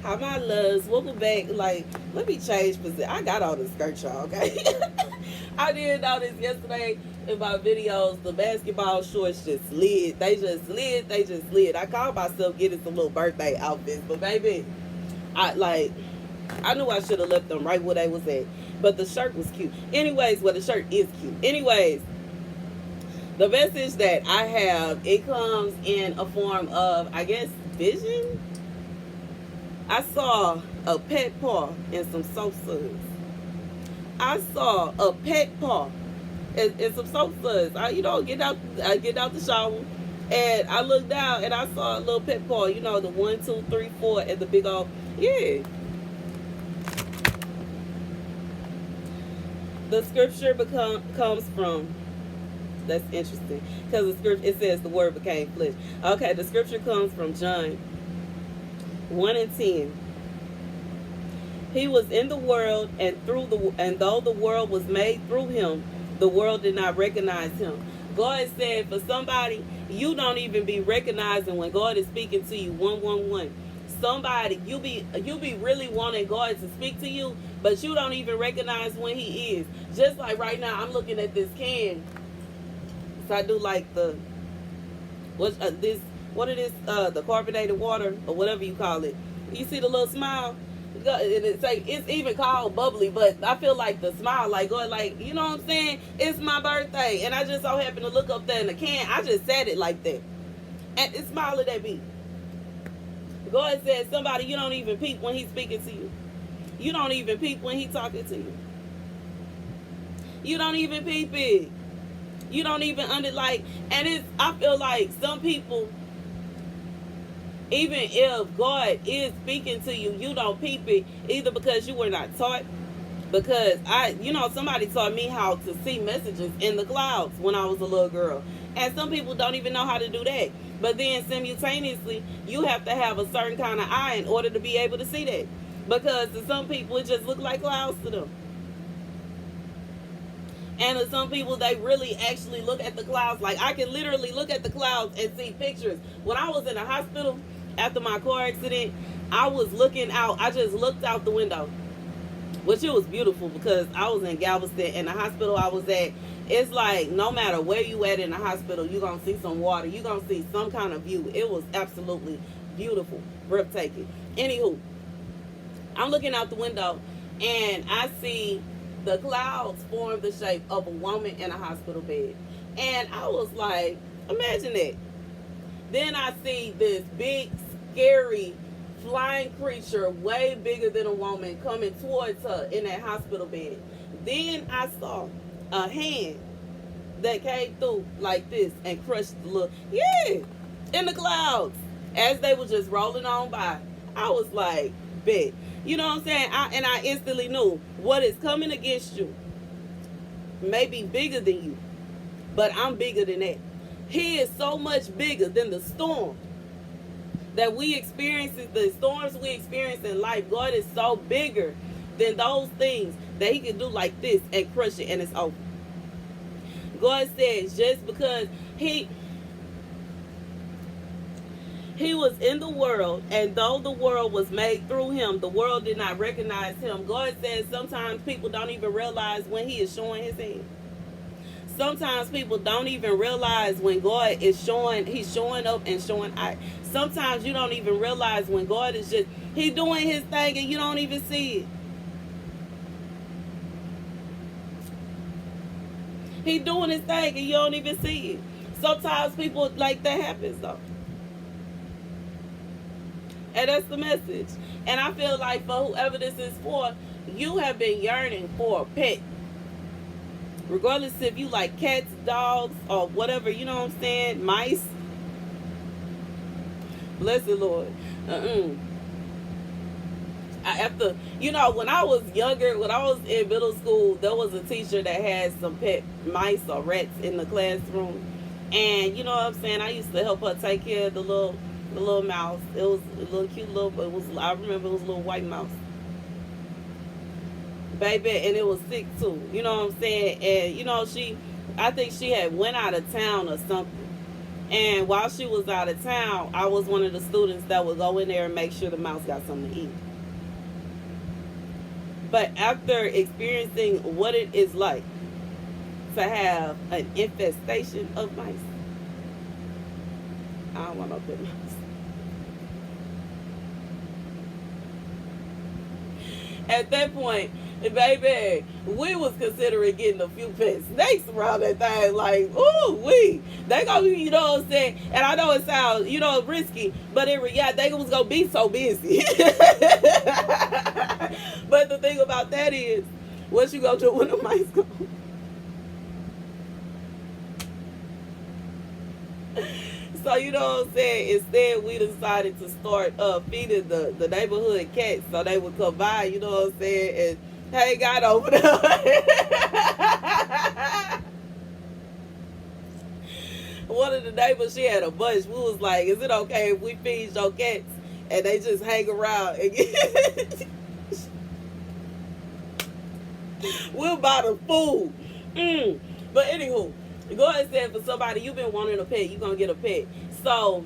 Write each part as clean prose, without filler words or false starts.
Hi, my loves. Welcome back. Like, let me change position. I got on the skirt, y'all, okay? I did notice yesterday in my videos, the basketball shorts just slid. They just slid. They just slid. I called myself getting some little birthday outfits, but baby, I knew I should have left them right where they was at. But the shirt was cute. Anyways, well, the shirt is cute. Anyways, the message that I have, it comes in a form of, I guess, vision. I saw a pet paw and some soap suds. I saw a pet paw and some soap suds. Get out the shower, and I looked down and I saw a little pet paw. You know, the 1, 2, 3, 4, and the big old, yeah. The scripture comes from. That's interesting because the scripture, it says the word became flesh. Okay, the scripture comes from John 1:10. He was in the world, and though the world was made through him, the world did not recognize him. God said, for somebody, you don't even be recognizing when God is speaking to you 111. Somebody, you be really wanting God to speak to you, but you don't even recognize when He is. Just like right now, I'm looking at this can. So I do like the the carbonated water or whatever you call it. You see the little smile? It's even called bubbly, but I feel like the smile, like God, like, you know what I'm saying? It's my birthday, and I just so happen to look up there in the can. I just said it like that, and it smiled at me. God said, somebody, you don't even peep when He's speaking to you. You don't even peep when He's talking to you. You don't even peep it. You don't even I feel like some people, even if God is speaking to you, you don't peep it, either because you were not taught, because somebody taught me how to see messages in the clouds when I was a little girl. And some people don't even know how to do that. But then simultaneously, you have to have a certain kind of eye in order to be able to see that. Because to some people, it just looks like clouds to them. And to some people, they really actually look at the clouds. Like, I can literally look at the clouds and see pictures. When I was in the hospital after my car accident, I was looking out. I just looked out the window, which it was beautiful because I was in Galveston, and the hospital I was at, it's like no matter where you at in the hospital, you're going to see some water. You're going to see some kind of view. It was absolutely beautiful, breathtaking. Anywho, I'm looking out the window, and I see the clouds form the shape of a woman in a hospital bed. And I was like, imagine that. Then I see this big, scary, flying creature, way bigger than a woman, coming towards her in that hospital bed. Then I saw a hand that came through like this and crushed the little, in the clouds as they were just rolling on by. I was like, bet. You know what I'm saying? I instantly knew what is coming against you may be bigger than you, but I'm bigger than that. He is so much bigger than the storm that we experience, the storms we experience in life. God is so bigger than those things that He can do like this and crush it and it's over. God says just because He was in the world, and though the world was made through Him, the world did not recognize Him. God says sometimes people don't even realize when He is showing His hand. Sometimes people don't even realize when God is He's showing up and showing out. Sometimes you don't even realize when God is He's doing His thing and you don't even see it. He's doing His thing and you don't even see it. Sometimes people, like, that happens though. And that's the message. And I feel like for whoever this is for, you have been yearning for a pet. Regardless if you like cats, dogs, or whatever, you know what I'm saying? Mice. Bless the Lord. When I was younger, when I was in middle school, there was a teacher that had some pet mice or rats in the classroom. And you know what I'm saying? I used to help her take care of the little mouse. It was a little cute I remember it was a little white mouse. Baby, and it was sick too. You know what I'm saying? And I think she had went out of town or something. And while she was out of town, I was one of the students that would go in there and make sure the mouse got something to eat. But after experiencing what it is like to have an infestation of mice, I don't want no pet mouse. At that point, baby, we was considering getting a few pet snakes around that thing. Like, ooh, they gonna be, you know what I'm saying? And I know it sounds, you know, risky, but in reality, they was gonna be so busy. But the thing about that is, what you gonna do when the mice come? So, you know what I'm saying? Instead, we decided to start feeding the neighborhood cats so they would come by, you know what I'm saying, and hang out over there. One of the neighbors, she had a bunch. We was like, is it okay if we feed your cats? And they just hang around and we'll buy the food. But anywho, go ahead and say for somebody you've been wanting a pet, you're going to get a pet. So,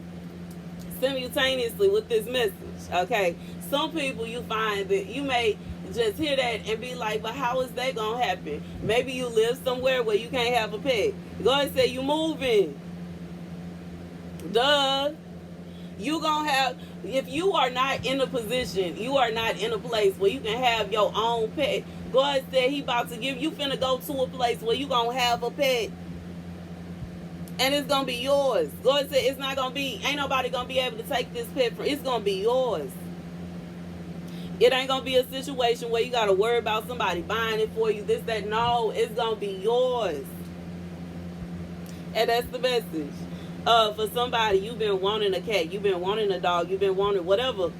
simultaneously with this message, okay, some people you find that you may just hear that and be like, but how is that going to happen? Maybe you live somewhere where you can't have a pet. Go ahead and say you moving. Duh. You going to have, if you are not in a position, you are not in a place where you can have your own pet, God said he about to give you finna go to a place where you gonna have a pet. And it's gonna be yours. God said it's not gonna be, ain't nobody gonna be able to take this pet from, it's gonna be yours. It ain't gonna be a situation where you gotta worry about somebody buying it for you, this, that. No, it's gonna be yours. And that's the message. For somebody, you've been wanting a cat, you've been wanting a dog, you've been wanting whatever,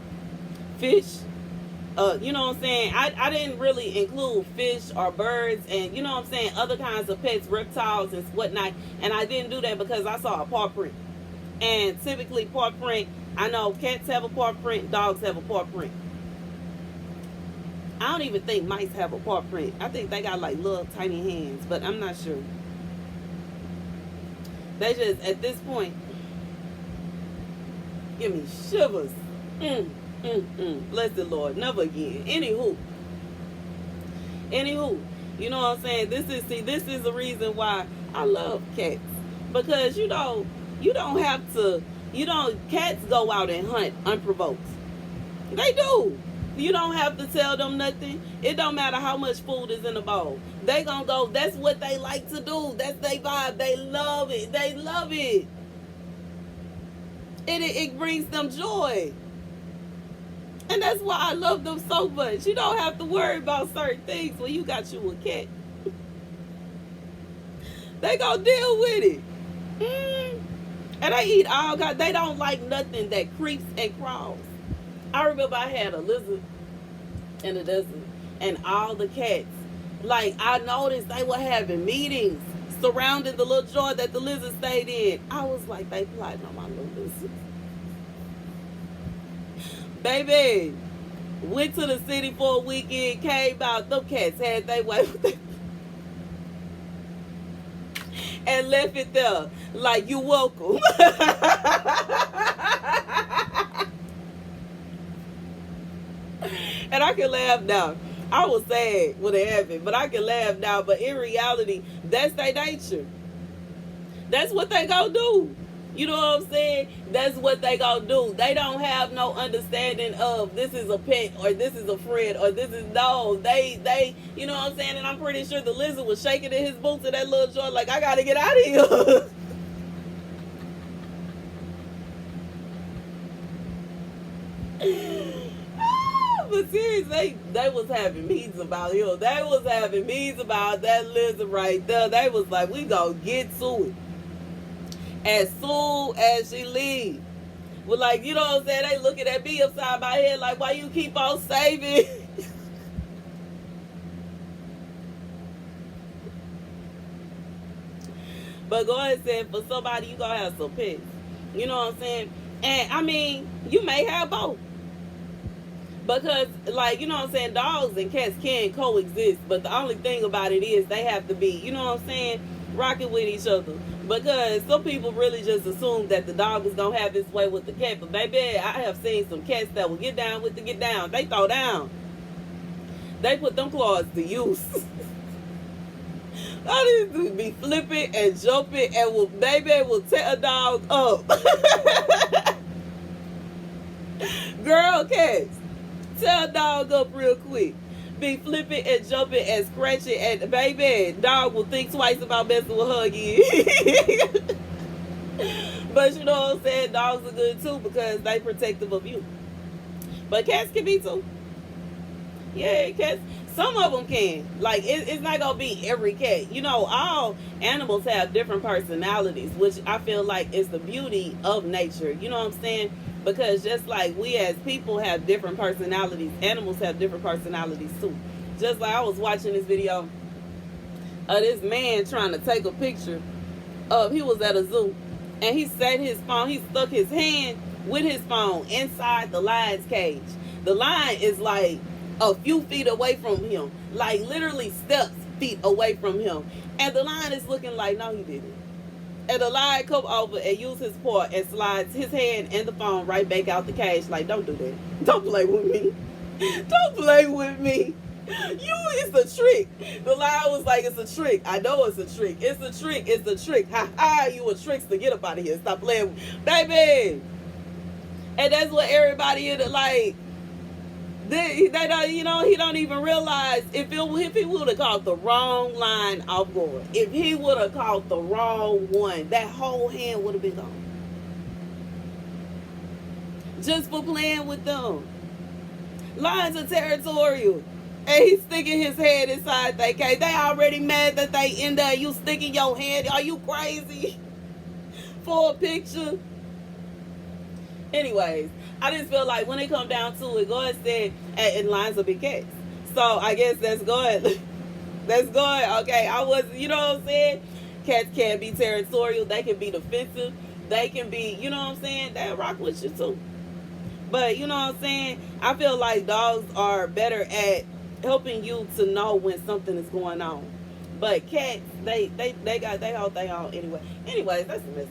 fish. You know what I'm saying? I didn't really include fish or birds and, you know what I'm saying, other kinds of pets, reptiles and whatnot. And I didn't do that because I saw a paw print. And typically paw print, I know cats have a paw print, dogs have a paw print. I don't even think mice have a paw print. I think they got like little tiny hands, but I'm not sure. They just, at this point, give me shivers. Bless the Lord, never again. Anywho, you know what I'm saying? This is the reason why I love cats, because you don't have to. Cats go out and hunt unprovoked. They do. You don't have to tell them nothing. It don't matter how much food is in the bowl. They gonna go. That's what they like to do. That's their vibe. They love it. They love it. It brings them joy. And that's why I love them so much. You don't have to worry about certain things when you got you a cat. They gonna deal with it. And they eat all kinds. They don't like nothing that creeps and crawls. I remember I had a lizard in the desert, and all the cats, like, I noticed they were having meetings surrounding the little joint that the lizard stayed in. I was like, they plotting on my little lizard. Baby, went to the city for a weekend, came out, them cats had their way with it. And left it there, like, you welcome. And I can laugh now. I was sad when it happened, but I can laugh now. But in reality, that's their nature. That's what they gonna do. You know what I'm saying? That's what they gonna do. They don't have no understanding of this is a pet or this is a friend or this is no. They you know what I'm saying? And I'm pretty sure the lizard was shaking in his boots in that little joint like, I gotta get out of here. But seriously, they was having meetings about him. They was having meetings about that lizard right there. They was like, we gonna get to it as soon as she leave. Well, like, you know what I'm saying? They looking at me upside my head like, why you keep on saving? But go ahead and say, for somebody, you gonna have some pets. You know what I'm saying? And I mean, you may have both. Because, like, you know what I'm saying, dogs and cats can coexist, but the only thing about it is they have to be, you know what I'm saying, rocking with each other. Because some people really just assume that the dog is gonna have his way with the cat. But baby, I have seen some cats that will get down with the get down. They throw down. They put them claws to use. I need to be flipping and jumping and will tear a dog up. Girl, cats, tear a dog up real quick. Be flipping and jumping and scratching, and baby, dog will think twice about messing with her again. But you know what I'm saying? Dogs are good too because they protective of you. But cats can be too. Yeah, cats. Some of them can. Like, it's not going to be every cat. You know, all animals have different personalities, which I feel like is the beauty of nature. You know what I'm saying? Because just like we as people have different personalities, animals have different personalities too. Just like I was watching this video of this man trying to take a picture of, he was at a zoo, and he set his phone, he stuck his hand with his phone inside the lion's cage. The lion is like a few feet away from him, like literally feet away from him, and the lion is looking like, no, he didn't. And the lion come over and use his paw and slides his hand and the phone right back out the cage, like, don't do that, don't play with me, don't play with me, it's a trick. The lion was like, it's a trick, I know it's a trick, it's a trick, it's a trick, ha ha, you a trickster, get up out of here, stop playing, baby. And that's what everybody in it, like, they don't, you know, he don't even realize if he would have caught the wrong line off guard, if he would have caught the wrong one, that whole hand would have been gone. Just for playing with them. Lions are territorial. And he's sticking his head inside that cage. They already mad that they in there. You sticking your hand. Are you crazy? For a picture? Anyways, I just feel like when it come down to it, God said, and lions will be cats. So I guess that's good. That's good. Okay, you know what I'm saying? Cats can be territorial. They can be defensive. They can be, you know what I'm saying? They'll rock with you too. But you know what I'm saying? I feel like dogs are better at helping you to know when something is going on. But cats, they hold their own anyway. Anyways, that's the message.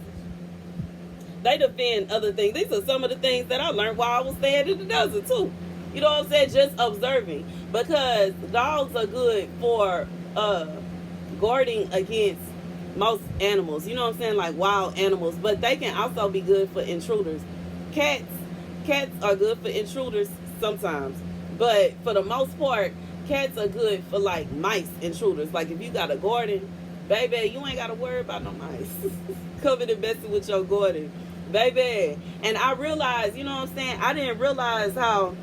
They defend other things. These are some of the things that I learned while I was staying in the desert too. You know what I'm saying? Just observing. Because dogs are good for guarding against most animals. You know what I'm saying? Like wild animals. But they can also be good for intruders. Cats are good for intruders sometimes. But for the most part, cats are good for like mice intruders. Like if you got a garden, baby, you ain't got to worry about no mice. Coming and messing with your garden. Baby. And I realized, you know what I'm saying? I didn't realize how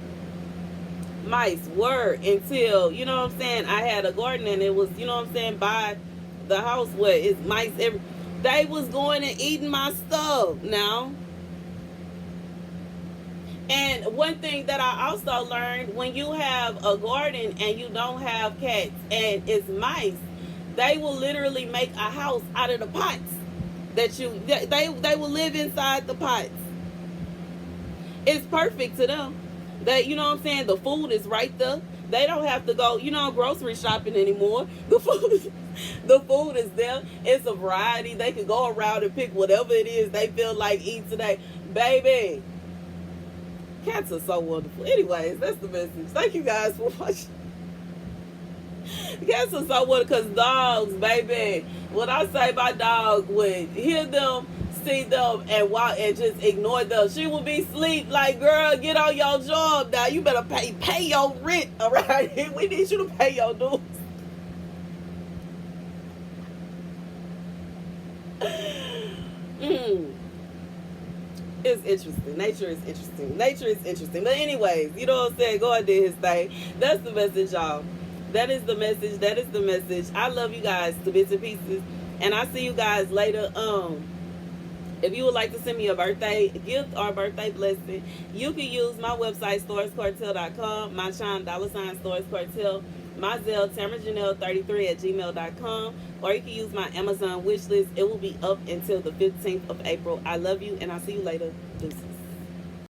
mice were until, you know what I'm saying, I had a garden and it was, you know what I'm saying, by the house where it's mice they was going and eating my stuff now. And one thing that I also learned, when you have a garden and you don't have cats and it's mice, they will literally make a house out of the pots that they will live inside the pots. It's perfect to them. You know what I'm saying? The food is right there. They don't have to go, you know, grocery shopping anymore. The food is there. It's a variety. They can go around and pick whatever it is they feel like eating today. Baby, cats are so wonderful. Anyways, that's the message. Thank you guys for watching. Cats are so wonderful because dogs, baby, when I say my dog would hear them, see them, and walk and just ignore them, she will be asleep. Like, girl, get on your job now. You better pay your rent around here. We need you to pay your dues. It's interesting. Nature is interesting. Nature is interesting. But anyways, you know what I'm saying? God did his thing. That's the message, y'all. That is the message. That is the message. I love you guys to bits and pieces. And I'll see you guys later. If you would like to send me a birthday gift or birthday blessing, you can use my website, Starscartel.com, my Chime $Starscartel, my Zelle, TamaraJanelle33@gmail.com, or you can use my Amazon wish list. It will be up until the 15th of April. I love you, and I'll see you later. Deuces.